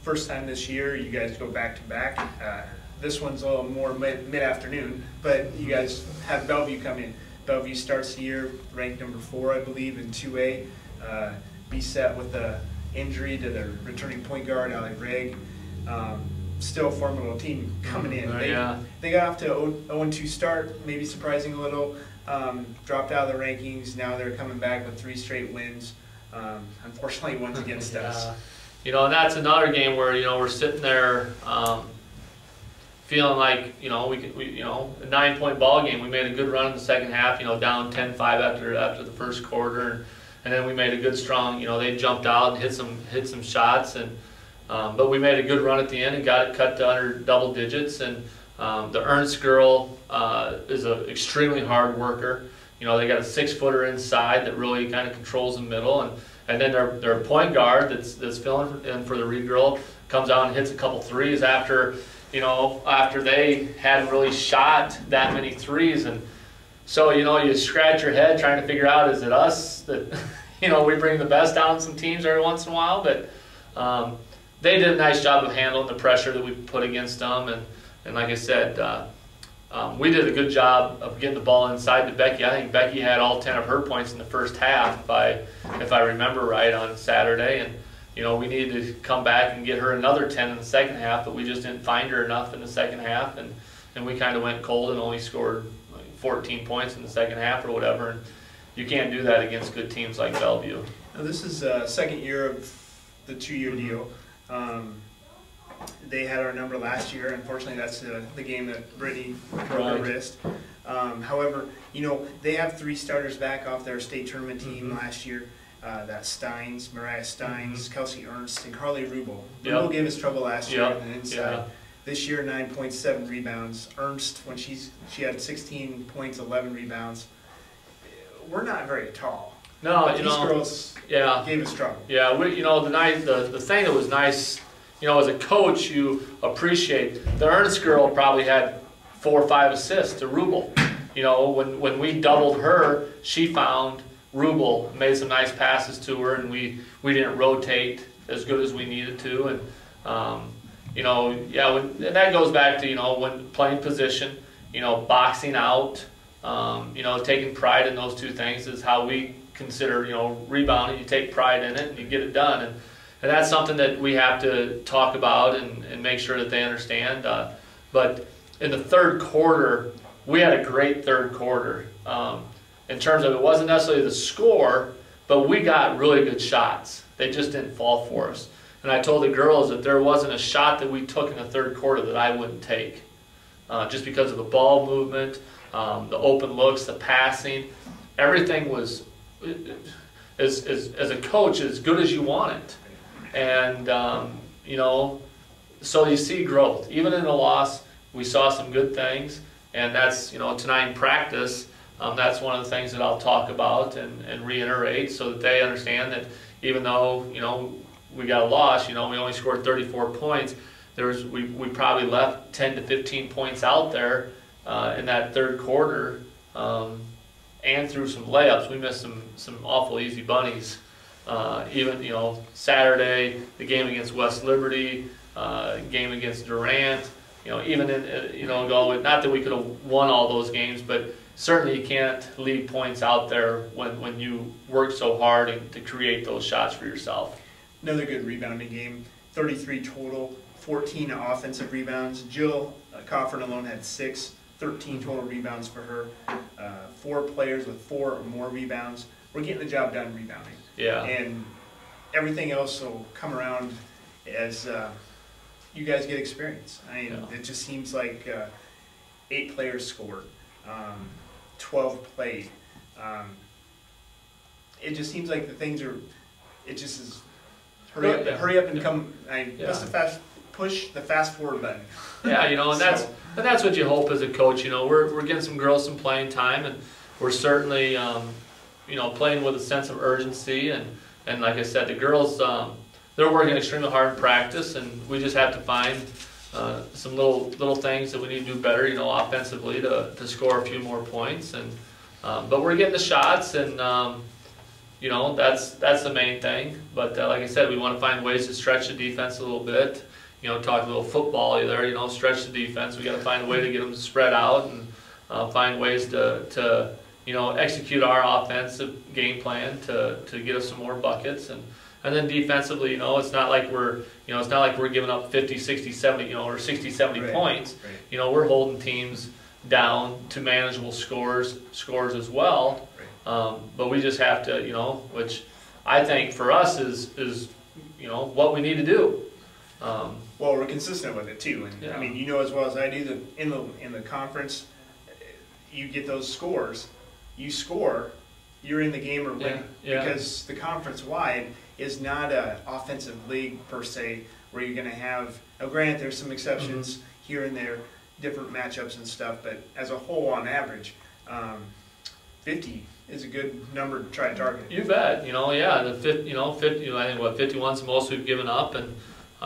first time this year you guys go back-to-back. This one's a little more mid-afternoon, but you guys have Bellevue come in. Bellevue starts the year ranked number 4, I believe, in 2A. Beset with the injury to their returning point guard, Ali Rigg. Still a formidable team coming in. They got off to 0-2 start, maybe surprising a little. Dropped out of the rankings. Now they're coming back with 3 straight wins. Unfortunately, one's against us. You know, and that's another game where, you know, we're sitting there feeling like, you know, we a 9-point ball game. We made a good run in the second half, you know, down 10-5 after the first quarter, and then we made a good strong, you know, they jumped out and hit some shots, and but we made a good run at the end and got it cut to under double digits. And the Ernst girl is an extremely hard worker. You know, they got a 6-footer inside that really kind of controls the middle, and then their point guard that's filling in for the Reed girl comes out and hits a couple threes after they hadn't really shot that many threes. And so, you know, you scratch your head trying to figure out, is it us that, you know, we bring the best down some teams every once in a while? But they did a nice job of handling the pressure that we put against them, and like I said, we did a good job of getting the ball inside to Becky. I think Becky had all 10 of her points in the first half, if I remember right, on Saturday. And you know, we needed to come back and get her another 10 in the second half, but we just didn't find her enough in the second half, and we kind of went cold and only scored like 14 points in the second half or whatever. And you can't do that against good teams like Bellevue. Now, this is second year of the 2-year deal. They had our number last year. Unfortunately, that's the game that Brittany broke her wrist. However, you know, they have 3 starters back off their state tournament team last year. That's Steins, Mariah Steins, Kelsey Ernst, and Carly Rubel. Rubel gave us trouble last year on the inside. This year, 9.7 rebounds. Ernst, when she had 16 points, 11 rebounds. We're not very tall. No, but these girls gave us trouble. Yeah, you know, the thing that was nice, you know, as a coach, you appreciate the Ernst girl probably had 4 or 5 assists to Rubel. You know, when we doubled her, she found Rubel, made some nice passes to her, and we didn't rotate as good as we needed to. And you know, and that goes back to, you know, when playing position, you know, boxing out, you know, taking pride in those 2 things is how we consider, you know, rebounding. You take pride in it and you get it done, and that's something that we have to talk about and make sure that they understand. But in the third quarter, we had a great third quarter. In terms of, it wasn't necessarily the score, but we got really good shots. They just didn't fall for us. And I told the girls that there wasn't a shot that we took in the third quarter that I wouldn't take, just because of the ball movement, the open looks, the passing. Everything was, as a coach, as good as you want it. And, you know, so you see growth. Even in the loss, we saw some good things. And that's, you know, tonight in practice, that's one of the things that I'll talk about and reiterate, so that they understand that even though, you know, we got a loss, you know, we only scored 34 points, we probably left 10 to 15 points out there in that third quarter, and through some layups. We missed some awful easy bunnies. Even, you know, Saturday, the game against West Liberty, game against Durant, you know, even in, you know, not that we could have won all those games, but certainly you can't leave points out there when you work so hard to create those shots for yourself. Another good rebounding game, 33 total, 14 offensive rebounds. Jill Coffin alone had 6, 13 total rebounds for her. 4 players with 4 or more rebounds. We're getting the job done rebounding. Yeah. And everything else will come around as you guys get experience. I mean, it just seems like 8 players scored. 12 played. It just seems like the things are, it just is hurry up and come. Push the fast forward button. Yeah, you know, and that's what you hope as a coach. You know, we're getting some girls some playing time, and we're certainly you know, playing with a sense of urgency, and like I said, the girls they're working extremely hard in practice, and we just have to find some little things that we need to do better, you know, offensively to score a few more points. And but we're getting the shots, and you know, that's the main thing. But like I said, we want to find ways to stretch the defense a little bit. You know, talk a little football there. You know, stretch the defense. We got to find a way to get them to spread out and find ways to you know, execute our offensive game plan to get us some more buckets. And then defensively, you know, it's not like we're giving up 50, 60, 70, you know, or 60, 70 points. Right. You know, we're holding teams down to manageable scores as well. Right. But we just have to, you know, which I think for us is you know, what we need to do. Well, we're consistent with it too, and yeah. I mean, you know as well as I do that in the conference, you get those scores, you score, you're in the game or win. Yeah. Because the conference wide is not an offensive league per se, where you're going to have. Now, granted, there's some exceptions here and there, different matchups and stuff, but as a whole, on average, 50 is a good number to try to target. You bet. You know, yeah, the 50. You know, 50. You know, I think 51's the most we've given up, and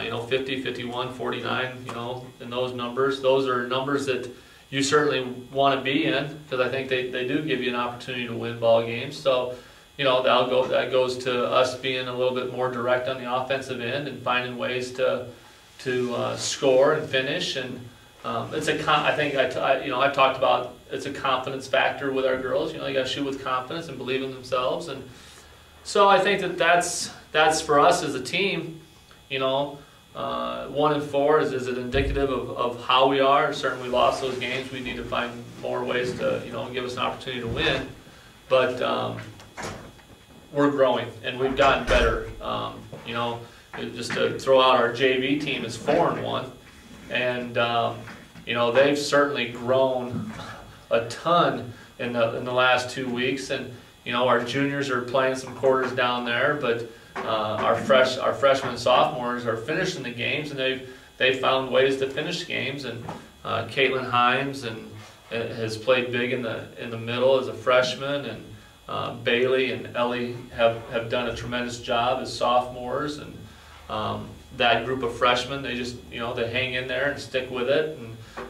you know, 50, 51, 49. You know, and those are numbers that you certainly want to be in, because I think they do give you an opportunity to win ball games. So, you know, that goes to us being a little bit more direct on the offensive end and finding ways to score and finish. And I think you know, I've talked about it's a confidence factor with our girls. You know, you got to shoot with confidence and believe in themselves. And so I think that's for us as a team. You know, 1-4 is it indicative of how we are? Certainly, we lost those games. We need to find more ways to, you know, give us an opportunity to win. But we're growing and we've gotten better. You know, just to throw out, our JV team is 4-1, and you know, they've certainly grown a ton in the last 2 weeks. And you know, our juniors are playing some quarters down there, but our freshmen and sophomores are finishing the games, and they've found ways to finish games. And Caitlin Himes has played big in the middle as a freshman, and Bailey and Ellie have done a tremendous job as sophomores. And that group of freshmen, they just, you know, they hang in there and stick with it.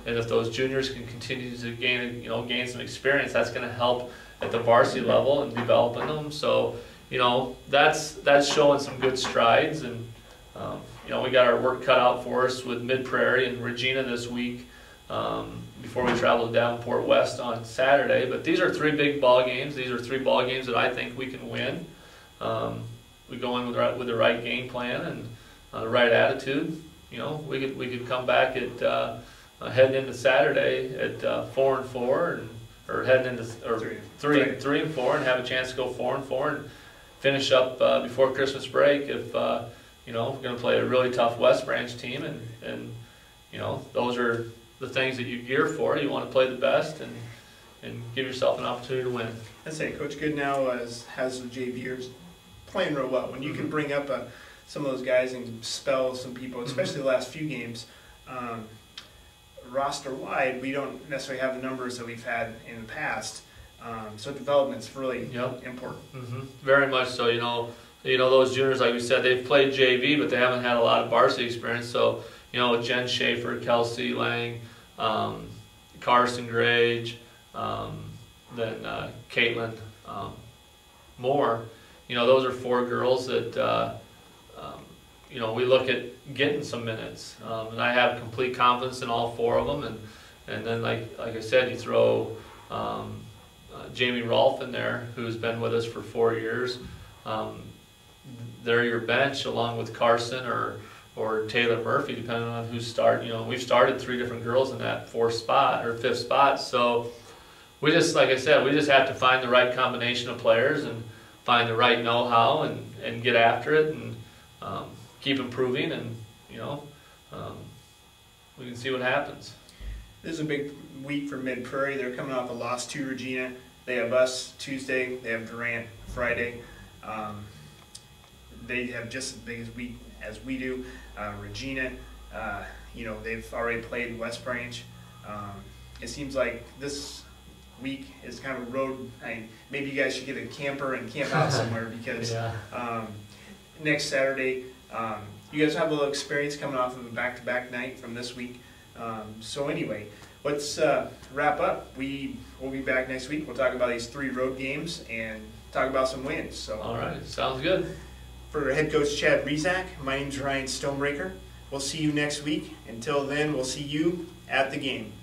And if those juniors can continue to gain some experience, that's going to help at the varsity level and developing them. So, you know, that's showing some good strides. And you know, we got our work cut out for us with Mid Prairie and Regina this week, before we travel to Davenport West on Saturday. But these are 3 big ball games. These are 3 ball games that I think we can win. We go in with the right game plan and the right attitude. You know, we could come back at heading into Saturday at 4-4, or heading into 3-4, and have a chance to go 4-4 and finish up before Christmas break. If you know, we're going to play a really tough West Branch team, and you know, those are the things that you gear for. You want to play the best and give yourself an opportunity to win. I'd say Coach Goodnow has the JVers playing real well. When you can bring up some of those guys and spell some people, especially the last few games, roster-wide, we don't necessarily have the numbers that we've had in the past. So development's really important. Very much so. You know, those juniors, like we said, they've played JV, but they haven't had a lot of varsity experience. So, you know, Jen Schaefer, Kelsey Lang, Carson Grage, then Caitlin Moore. You know, those are 4 girls that you know, we look at getting some minutes, and I have complete confidence in all 4 of them. And then like I said, you throw Jamie Rolfe in there, who's been with us for 4 years. They're your bench, along with Carson or Taylor Murphy, depending on who's starting. You know, we've started 3 different girls in that 4th spot or 5th spot. So we just, like I said, we just have to find the right combination of players and find the right know-how and get after it and keep improving, and you know, we can see what happens. This is a big week for Mid Prairie. They're coming off a loss to Regina. They have us Tuesday. They have Durant Friday. They have just as big as we do. Regina, you know, they've already played West Branch. It seems like this week is kind of a road. Maybe you guys should get a camper and camp out somewhere, because next Saturday, you guys have a little experience coming off of a back-to-back night from this week. So anyway, let's wrap up. We'll be back next week. We'll talk about these 3 road games and talk about some wins. So, All right, sounds good. for head coach Chad Rezak, my name's Ryan Stonebreaker. We'll see you next week. Until then, we'll see you at the game.